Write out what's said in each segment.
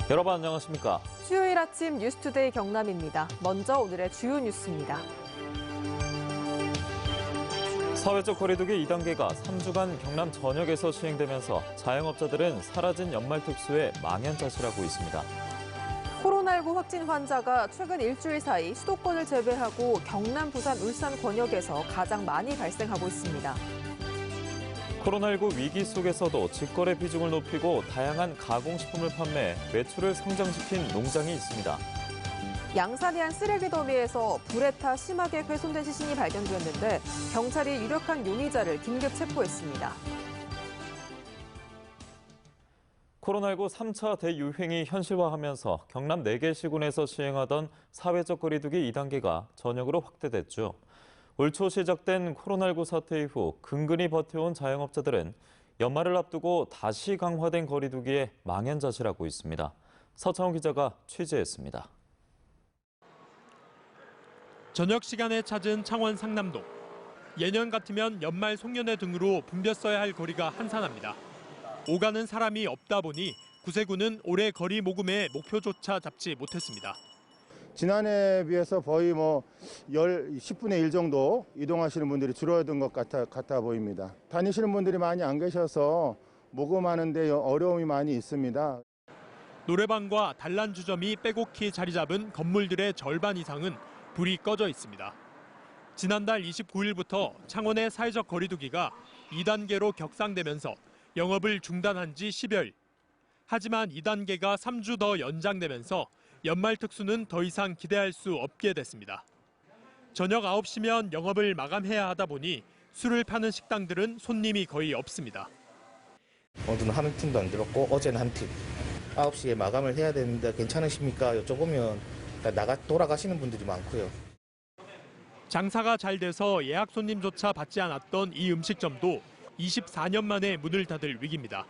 여러분 안녕하십니까? 수요일 아침 뉴스투데이 경남입니다. 먼저 오늘의 주요 뉴스입니다. 사회적 거리두기 2단계가 3주간 경남 전역에서 시행되면서 자영업자들은 사라진 연말 특수에 망연자실하고 있습니다. 코로나19 확진 환자가 최근 일주일 사이 수도권을 제외하고 경남, 부산, 울산 권역에서 가장 많이 발생하고 있습니다. 코로나19 위기 속에서도 직거래 비중을 높이고 다양한 가공식품을 판매, 매출을 성장시킨 농장이 있습니다. 양산이 한 쓰레기 더미에서 불에 타 심하게 훼손된 시신이 발견되었는데 경찰이 유력한 용의자를 긴급 체포했습니다. 코로나19 3차 대유행이 현실화하면서 경남 4개 시군에서 시행하던 사회적 거리두기 2단계가 전역으로 확대됐죠. 올 초 시작된 코로나19 사태 이후 근근히 버텨온 자영업자들은 연말을 앞두고 다시 강화된 거리두기에 망연자실하고 있습니다. 서창훈 기자가 취재했습니다. 저녁 시간에 찾은 창원 상남동. 예년 같으면 연말 송년회 등으로 붐볐어야 할 거리가 한산합니다. 오가는 사람이 없다 보니 구세군은 올해 거리 모금의 목표조차 잡지 못했습니다. 지난해에 비해서 거의 10분의 1 정도 이동하시는 분들이 줄어든 것 같아 보입니다. 다니시는 분들이 많이 안 계셔서 모금하는 데 어려움이 많이 있습니다. 노래방과 단란주점이 빼곡히 자리 잡은 건물들의 절반 이상은 불이 꺼져 있습니다. 지난달 29일부터 창원의 사회적 거리두기가 2단계로 격상되면서 영업을 중단한 지 10여일. 하지만 2단계가 3주 더 연장되면서 연말 특수는 더 이상 기대할 수 없게 됐습니다. 저녁 9시면 영업을 마감해야 하다 보니 술을 파는 식당들은 손님이 거의 없습니다. 오늘은 한 팀도 안 들었고 어제는 한 팀. 9시에 마감을 해야 되는데 괜찮으십니까? 여쭤보면 돌아가시는 분들이 많고요. 장사가 잘 돼서 예약 손님조차 받지 않았던 이 음식점도 24년 만에 문을 닫을 위기입니다.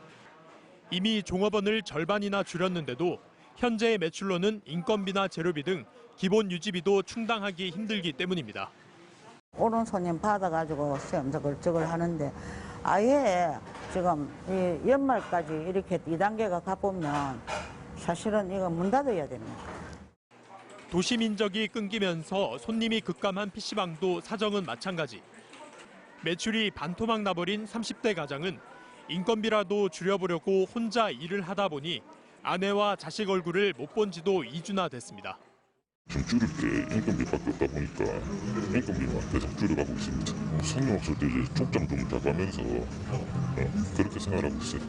이미 종업원을 절반이나 줄였는데도 현재의 매출로는 인건비나 재료비 등 기본 유지비도 충당하기 힘들기 때문입니다. 오른 손님 받아가지고 시험저걸 하는데 아예 지금 이 연말까지 이렇게 2단계가 가보면 사실은 이거 문 닫아야 됩니다. 도시 민적이 끊기면서 손님이 급감한 PC방도 사정은 마찬가지. 매출이 반토막 나버린 30대 가장은 인건비라도 줄여보려고 혼자 일을 하다 보니 아내와 자식 얼굴을 못 본 지도 2주나 됐습니다. 좀 줄일 게 인건비밖에 없다 보니까 인건비만 계속 줄여가고 있습니다. 손님 없을 때 이제 족장 좀 잡아가면서 그렇게 생활하고 있어요.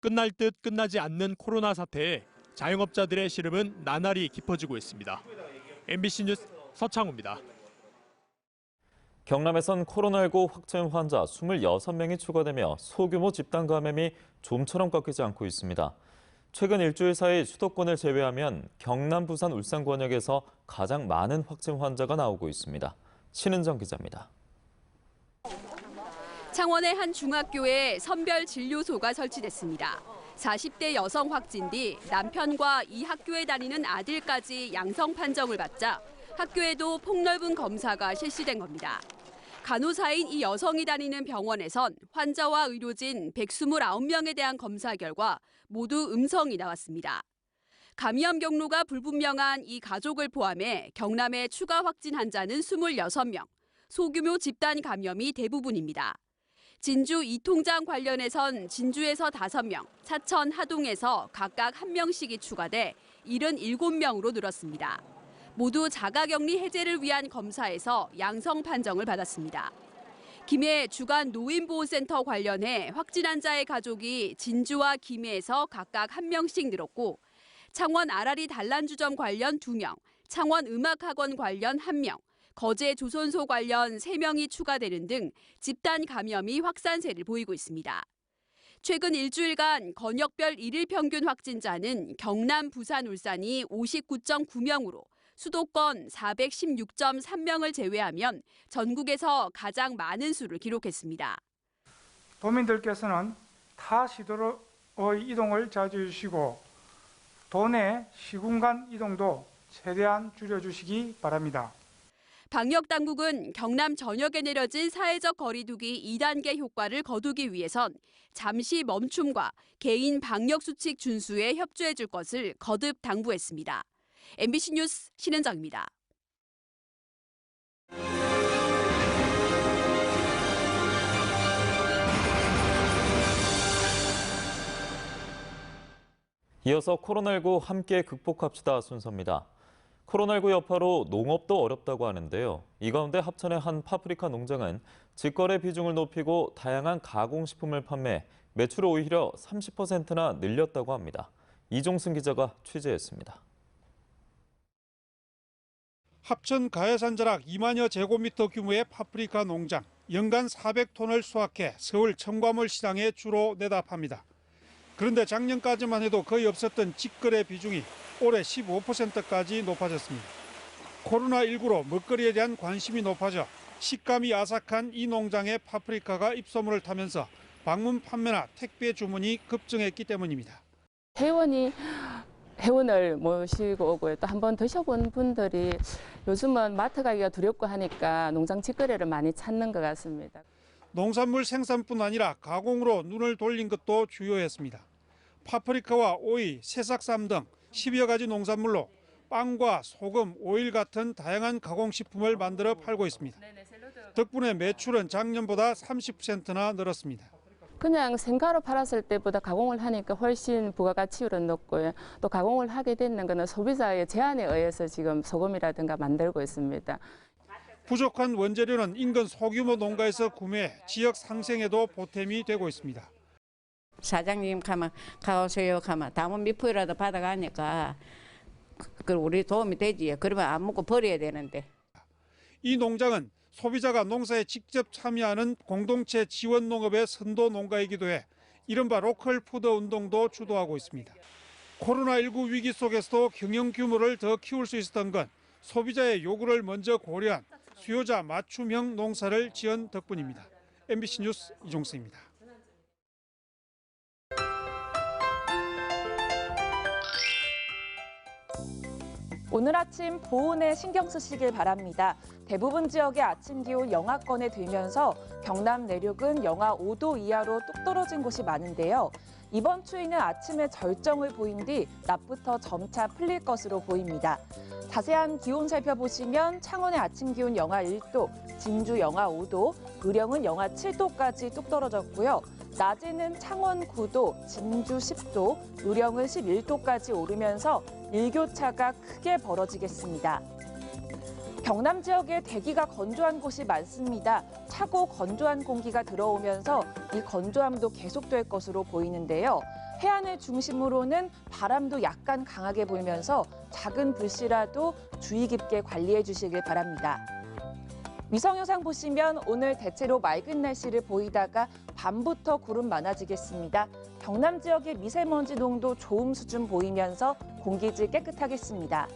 끝날 듯 끝나지 않는 코로나 사태에 자영업자들의 시름은 나날이 깊어지고 있습니다. MBC 뉴스 서창호입니다. 경남에선 코로나19 확진 환자 26명이 추가되며 소규모 집단 감염이 좀처럼 꺾이지 않고 있습니다. 최근 일주일 사이 수도권을 제외하면 경남, 부산, 울산 권역에서 가장 많은 확진 환자가 나오고 있습니다. 신은정 기자입니다. 창원의 한 중학교에 선별 진료소가 설치됐습니다. 40대 여성 확진 뒤 남편과 이 학교에 다니는 아들까지 양성 판정을 받자 학교에도 폭넓은 검사가 실시된 겁니다. 간호사인 이 여성이 다니는 병원에선 환자와 의료진 129명에 대한 검사 결과 모두 음성이 나왔습니다. 감염 경로가 불분명한 이 가족을 포함해 경남의 추가 확진 환자는 26명, 소규모 집단 감염이 대부분입니다. 진주 이통장 관련해선 진주에서 5명, 사천 하동에서 각각 1명씩이 추가돼 77명으로 늘었습니다. 모두 자가격리 해제를 위한 검사에서 양성 판정을 받았습니다. 김해 주간 노인보호센터 관련해 확진 환자의 가족이 진주와 김해에서 각각 1명씩 늘었고 창원 아라리 단란주점 관련 2명, 창원 음악학원 관련 1명, 거제 조선소 관련 3명이 추가되는 등 집단 감염이 확산세를 보이고 있습니다. 최근 일주일간 권역별 일일 평균 확진자는 경남, 부산, 울산이 59.9명으로 수도권 416.3명을 제외하면 전국에서 가장 많은 수를 기록했습니다. 도민들께서는 타 시도로의 이동을 자제해 주시고 도내 시군 간 이동도 최대한 줄여주시기 바랍니다. 방역당국은 경남 전역에 내려진 사회적 거리두기 2단계 효과를 거두기 위해선 잠시 멈춤과 개인 방역수칙 준수에 협조해 줄 것을 거듭 당부했습니다. MBC 뉴스 신은정입니다. 이어서 코로나19 함께 극복합시다 순서입니다. 코로나19 여파로 농업도 어렵다고 하는데요. 이 가운데 합천의 한 파프리카 농장은 직거래 비중을 높이고 다양한 가공식품을 판매, 매출을 오히려 30%나 늘렸다고 합니다. 이종승 기자가 취재했습니다. 합천 가해산 자락 2만여 제곱미터 규모의 파프리카 농장, 연간 400톤을 수확해 서울 청과몰 시장에 주로 내다 팝니다. 그런데 작년까지만 해도 거의 없었던 직거래 비중이 올해 15%까지 높아졌습니다. 코로나19로 먹거리에 대한 관심이 높아져 식감이 아삭한 이 농장의 파프리카가 입소문을 타면서 방문 판매나 택배 주문이 급증했기 때문입니다. 회원을 모시고 오고요. 또 한번 드셔본 분들이 요즘은 마트 가기가 두렵고 하니까 농장 직거래를 많이 찾는 것 같습니다. 농산물 생산뿐 아니라 가공으로 눈을 돌린 것도 주요했습니다. 파프리카와 오이, 새싹쌈 등 10여 가지 농산물로 빵과 소금, 오일 같은 다양한 가공식품을 만들어 팔고 있습니다. 덕분에 매출은 작년보다 30%나 늘었습니다. 그냥 생가로 팔았을 때보다 가공을 하니까 훨씬 부가가치율은 높고요. 또 가공을 하게 되는 것은 소비자의 제한에 의해서 지금 소금이라든가 만들고 있습니다. 부족한 원재료는 인근 소규모 농가에서 구매해 지역 상생에도 보탬이 되고 있습니다. 사장님 가오세요 가면 담은 미포이라도 받아가니까 그 우리 도움이 되지. 그러면 안 먹고 버려야 되는데. 이 농장은 소비자가 농사에 직접 참여하는 공동체 지원 농업의 선도 농가이기도 해 이른바 로컬 푸드 운동도 주도하고 있습니다. 코로나19 위기 속에서도 경영 규모를 더 키울 수 있었던 건 소비자의 요구를 먼저 고려한 수요자 맞춤형 농사를 지은 덕분입니다. MBC 뉴스 이종승입니다. 오늘 아침 보온에 신경 쓰시길 바랍니다. 대부분 지역의 아침 기온 영하권에 들면서 경남 내륙은 영하 5도 이하로 뚝 떨어진 곳이 많은데요. 이번 추위는 아침에 절정을 보인 뒤 낮부터 점차 풀릴 것으로 보입니다. 자세한 기온 살펴보시면 창원의 아침 기온 영하 1도, 진주 영하 5도, 의령은 영하 7도까지 뚝 떨어졌고요. 낮에는 창원 9도, 진주 10도, 의령은 11도까지 오르면서 일교차가 크게 벌어지겠습니다. 경남 지역에 대기가 건조한 곳이 많습니다. 차고 건조한 공기가 들어오면서 이 건조함도 계속될 것으로 보이는데요. 해안을 중심으로는 바람도 약간 강하게 불면서 작은 불씨라도 주의 깊게 관리해 주시길 바랍니다. 위성영상 보시면 오늘 대체로 맑은 날씨를 보이다가 밤부터 구름 많아지겠습니다. 경남 지역의 미세먼지 농도 좋음 수준 보이면서 공기질 깨끗하겠습니다.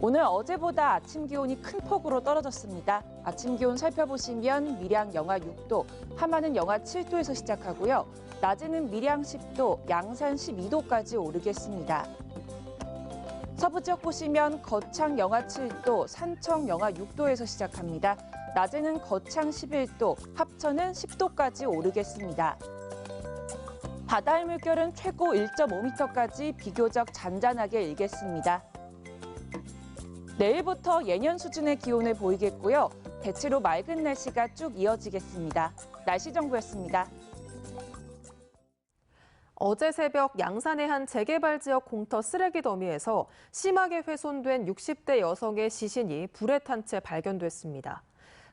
오늘 어제보다 아침 기온이 큰 폭으로 떨어졌습니다. 아침 기온 살펴보시면 밀양 영하 6도, 함안은 영하 7도에서 시작하고요. 낮에는 밀양 10도, 양산 12도까지 오르겠습니다. 서부 지역 보시면 거창 영하 7도, 산청 영하 6도에서 시작합니다. 낮에는 거창 11도, 합천은 10도까지 오르겠습니다. 바다의 물결은 최고 1.5m까지 비교적 잔잔하게 일겠습니다. 내일부터 예년 수준의 기온을 보이겠고요. 대체로 맑은 날씨가 쭉 이어지겠습니다. 날씨 정보였습니다. 어제 새벽 양산의 한 재개발 지역 공터 쓰레기 더미에서 심하게 훼손된 60대 여성의 시신이 불에 탄 채 발견됐습니다.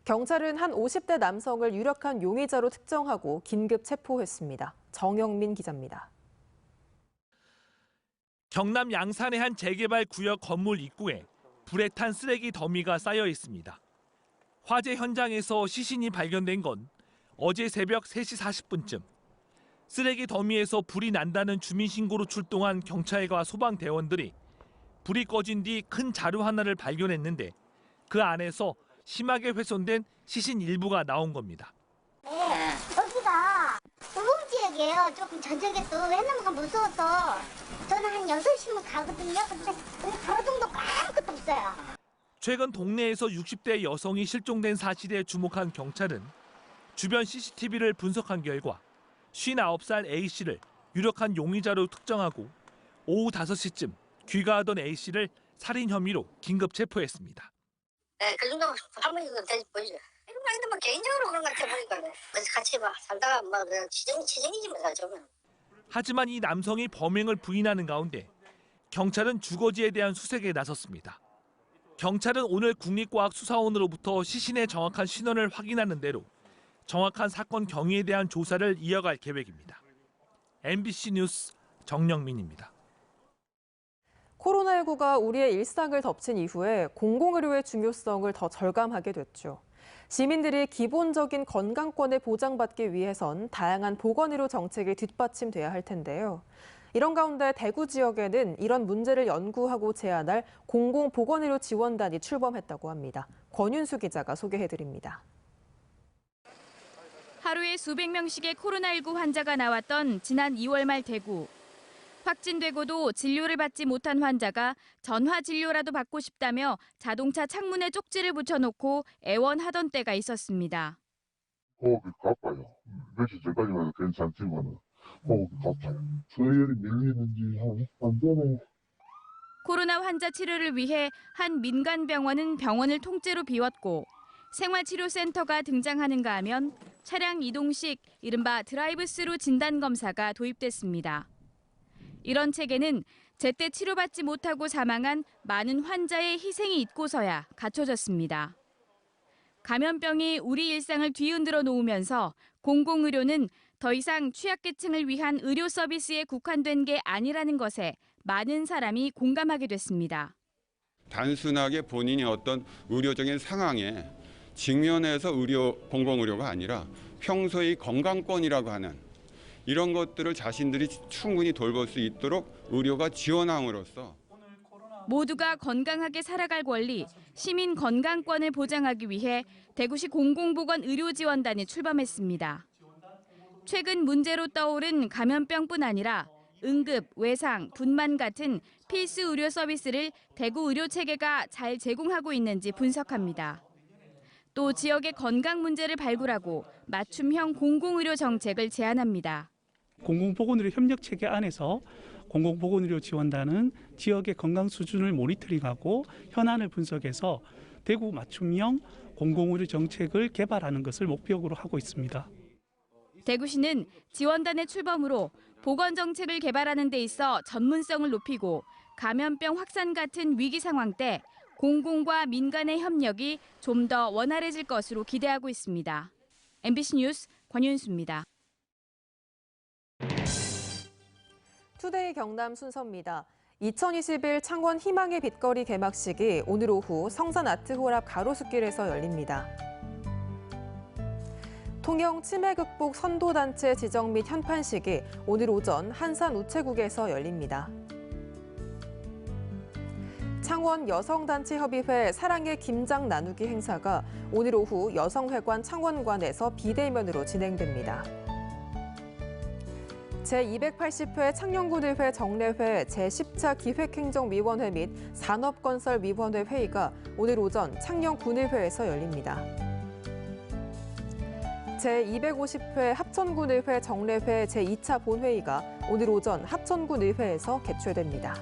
경찰은 한 50대 남성을 유력한 용의자로 특정하고 긴급 체포했습니다. 정영민 기자입니다. 경남 양산의 한 재개발 구역 건물 입구에 불에 탄 쓰레기 더미가 쌓여 있습니다. 화재 현장에서 시신이 발견된 건 어제 새벽 3시 40분쯤. 쓰레기 더미에서 불이 난다는 주민 신고로 출동한 경찰과 소방대원들이 불이 꺼진 뒤 큰 자루 하나를 발견했는데 그 안에서 심하게 훼손된 시신 일부가 나온 겁니다. 네, 여기가 도봉지역이에요. 조금 저쪽에 또 왜냐면 무서워서 저는 한 6시면 가거든요. 근데 그 정도 아무것도 없어요. 최근 동네에서 60대 여성이 실종된 사실에 주목한 경찰은 주변 CCTV를 분석한 결과 59살 A씨를 유력한 용의자로 특정하고 오후 5시쯤 귀가하던 A씨를 살인 혐의로 긴급 체포했습니다. 네, 그 정도 할머니도 되지 보이죠. 근데 뭐 개인적으로 그런 것 같아 보니까 그래서 같이 막 살다가 막 그냥 치정이지 뭐 살자면. 하지만 이 남성이 범행을 부인하는 가운데 경찰은 주거지에 대한 수색에 나섰습니다. 경찰은 오늘 국립과학수사원으로부터 시신의 정확한 신원을 확인하는 대로 정확한 사건 경위에 대한 조사를 이어갈 계획입니다. MBC 뉴스 정영민입니다. 코로나19가 우리의 일상을 덮친 이후에 공공의료의 중요성을 더 절감하게 됐죠. 시민들이 기본적인 건강권을 보장받기 위해선 다양한 보건의료 정책이 뒷받침돼야 할 텐데요. 이런 가운데 대구 지역에는 이런 문제를 연구하고 제안할 공공보건의료 지원단이 출범했다고 합니다. 권윤수 기자가 소개해드립니다. 하루에 수백 명씩의 코로나19 환자가 나왔던 지난 2월 말 대구. 확진되고도 진료를 받지 못한 환자가 전화 진료라도 받고 싶다며 자동차 창문에 쪽지를 붙여놓고 애원하던 때가 있었습니다. 호흡이 가빠요. 며칠 전까지만 해도 괜찮지만 호흡이 가빠요. 서열이 밀리는지 안 되네. 코로나 환자 치료를 위해 한 민간 병원은 병원을 통째로 비웠고 생활치료센터가 등장하는가 하면 차량 이동식 이른바 드라이브스루 진단검사가 도입됐습니다. 이런 체계는 제때 치료받지 못하고 사망한 많은 환자의 희생이 있고서야 갖춰졌습니다. 감염병이 우리 일상을 뒤흔들어 놓으면서 공공의료는 더 이상 취약계층을 위한 의료 서비스에 국한된 게 아니라는 것에 많은 사람이 공감하게 됐습니다. 단순하게 본인이 어떤 의료적인 상황에 직면해서 공공의료가 아니라 평소의 건강권이라고 하는 이런 것들을 자신들이 충분히 돌볼 수 있도록 의료가 지원함으로써 모두가 건강하게 살아갈 권리, 시민 건강권을 보장하기 위해 대구시 공공보건의료지원단이 출범했습니다. 최근 문제로 떠오른 감염병뿐 아니라 응급, 외상, 분만 같은 필수 의료 서비스를 대구 의료체계가 잘 제공하고 있는지 분석합니다. 또 지역의 건강 문제를 발굴하고 맞춤형 공공의료 정책을 제안합니다. 공공보건의료 협력체계 안에서 공공보건의료 지원단은 지역의 건강 수준을 모니터링하고 현안을 분석해서 대구 맞춤형 공공의료 정책을 개발하는 것을 목표로 하고 있습니다. 대구시는 지원단의 출범으로 보건정책을 개발하는 데 있어 전문성을 높이고 감염병 확산 같은 위기 상황 때 공공과 민간의 협력이 좀 더 원활해질 것으로 기대하고 있습니다. MBC 뉴스 권윤수입니다. 투데이 경남 순서입니다. 2021 창원 희망의 빛거리 개막식이 오늘 오후 성산 아트홀 앞 가로수길에서 열립니다. 통영 치매 극복 선도단체 지정 및 현판식이 오늘 오전 한산 우체국에서 열립니다. 창원 여성단체협의회 사랑의 김장 나누기 행사가 오늘 오후 여성회관 창원관에서 비대면으로 진행됩니다. 제280회 창녕군의회 정례회 제10차 기획행정위원회 및 산업건설위원회 회의가 오늘 오전 창녕군의회에서 열립니다. 제250회 합천군의회 정례회 제2차 본회의가 오늘 오전 합천군의회에서 개최됩니다.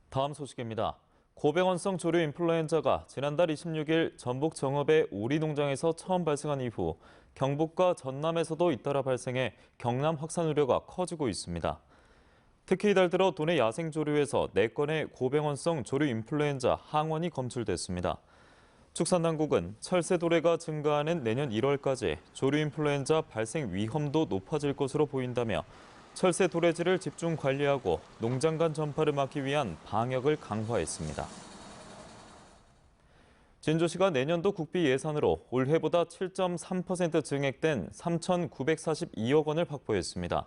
다음 소식입니다. 고병원성 조류 인플루엔자가 지난달 26일 전북 정읍의 오리 농장에서 처음 발생한 이후 경북과 전남에서도 잇따라 발생해 경남 확산 우려가 커지고 있습니다. 특히 이달 들어 도내 야생 조류에서 4건의 고병원성 조류 인플루엔자 항원이 검출됐습니다. 축산당국은 철새도래가 증가하는 내년 1월까지 조류 인플루엔자 발생 위험도 높아질 것으로 보인다며 철새 도래지를 집중 관리하고 농장 간 전파를 막기 위한 방역을 강화했습니다. 진주시가 내년도 국비 예산으로 올해보다 7.3% 증액된 3,942억 원을 확보했습니다.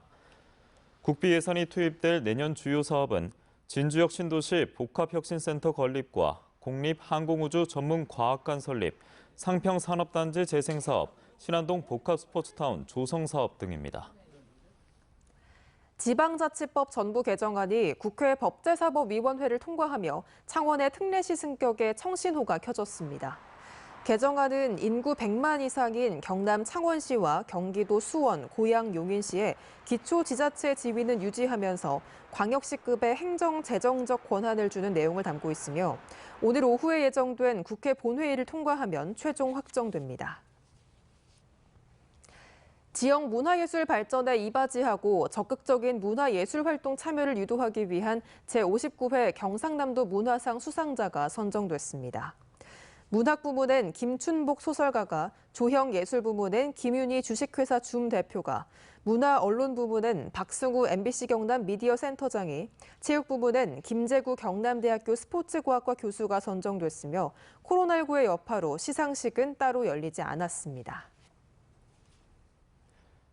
국비 예산이 투입될 내년 주요 사업은 진주역 신도시 복합혁신센터 건립과 국립항공우주 전문과학관 설립, 상평산업단지 재생사업, 신안동 복합스포츠타운 조성사업 등입니다. 지방자치법 전부 개정안이 국회 법제사법위원회를 통과하며 창원의 특례시 승격에 청신호가 켜졌습니다. 개정안은 인구 100만 이상인 경남 창원시와 경기도 수원, 고양 용인시에 기초지자체 지위는 유지하면서 광역시급의 행정 재정적 권한을 주는 내용을 담고 있으며 오늘 오후에 예정된 국회 본회의를 통과하면 최종 확정됩니다. 지역 문화예술 발전에 이바지하고 적극적인 문화예술 활동 참여를 유도하기 위한 제59회 경상남도 문화상 수상자가 선정됐습니다. 문학부문엔 김춘복 소설가가, 조형예술부문엔 김윤희 주식회사 줌 대표가, 문화언론부문엔 박승우 MBC 경남 미디어센터장이, 체육부문엔 김재구 경남대학교 스포츠과학과 교수가 선정됐으며 코로나19의 여파로 시상식은 따로 열리지 않았습니다.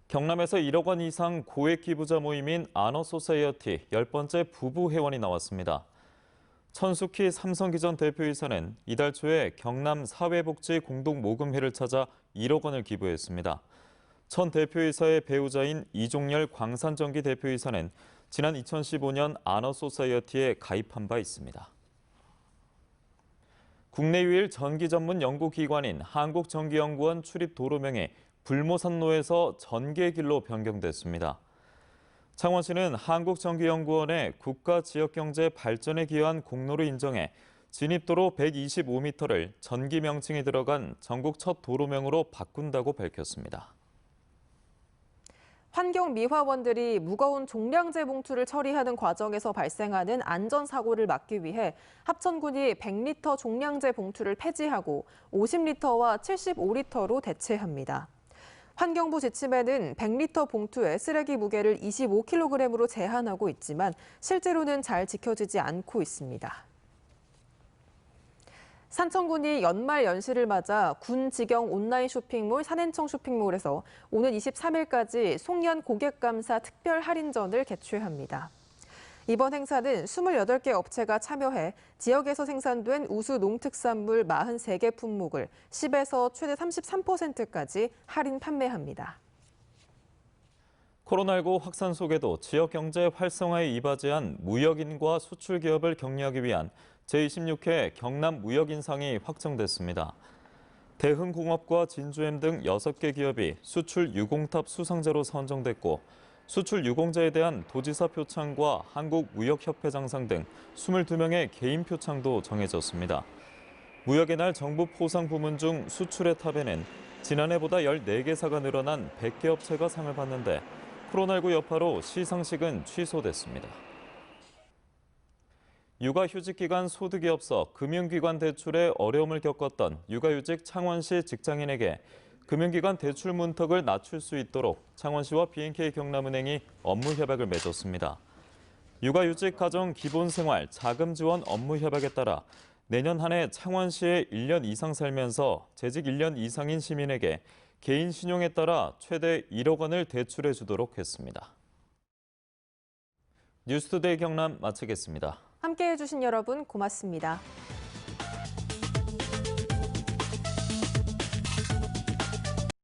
경남에서 1억 원 이상 고액 기부자 모임인 아너소사이어티 10번째 부부 회원이 나왔습니다. 천숙희 삼성기전 대표이사는 이달 초에 경남 사회복지 공동모금회를 찾아 1억 원을 기부했습니다. 천 대표이사의 배우자인 이종열 광산전기 대표이사는 지난 2015년 아너소사이어티에 가입한 바 있습니다. 국내 유일 전기 전문 연구기관인 한국전기연구원 출입 도로명이 불모산로에서 전개길로 변경됐습니다. 창원시는 한국전기연구원의 국가지역경제 발전에 기여한 공로를 인정해 진입도로 125m를 전기 명칭이 들어간 전국 첫 도로명으로 바꾼다고 밝혔습니다. 환경미화원들이 무거운 종량제 봉투를 처리하는 과정에서 발생하는 안전사고를 막기 위해 합천군이 100리터 종량제 봉투를 폐지하고 50리터와 75리터로 대체합니다. 환경부 지침에는 100리터 봉투의 쓰레기 무게를 25kg으로 제한하고 있지만 실제로는 잘 지켜지지 않고 있습니다. 산청군이 연말 연시를 맞아 군 직영 온라인 쇼핑몰 산엔청 쇼핑몰에서 오는 23일까지 송년 고객감사 특별 할인전을 개최합니다. 이번 행사는 28개 업체가 참여해 지역에서 생산된 우수 농특산물 43개 품목을 10에서 최대 33%까지 할인 판매합니다. 코로나19 확산 속에도 지역 경제 활성화에 이바지한 무역인과 수출 기업을 격려하기 위한 제26회 경남 무역인상이 확정됐습니다. 대흥공업과 진주엠 등 6개 기업이 수출 유공탑 수상자로 선정됐고 수출 유공자에 대한 도지사 표창과 한국무역협회장상 등 22명의 개인 표창도 정해졌습니다. 무역의 날 정부 포상 부문 중 수출의 탑에는 지난해보다 14개사가 늘어난 100개 업체가 상을 받는데 코로나19 여파로 시상식은 취소됐습니다. 육아휴직 기간 소득이 없어 금융기관 대출에 어려움을 겪었던 육아휴직 창원시 직장인에게 금융기관 대출 문턱을 낮출 수 있도록 창원시와 B&K 경남은행이 업무 협약을 맺었습니다. 육아휴직 가정 기본생활 자금 지원 업무 협약에 따라 내년 한 해 창원시에 1년 이상 살면서 재직 1년 이상인 시민에게 개인 신용에 따라 최대 1억 원을 대출해 주도록 했습니다. 뉴스투데이 경남 마치겠습니다. 함께해 주신 여러분 고맙습니다.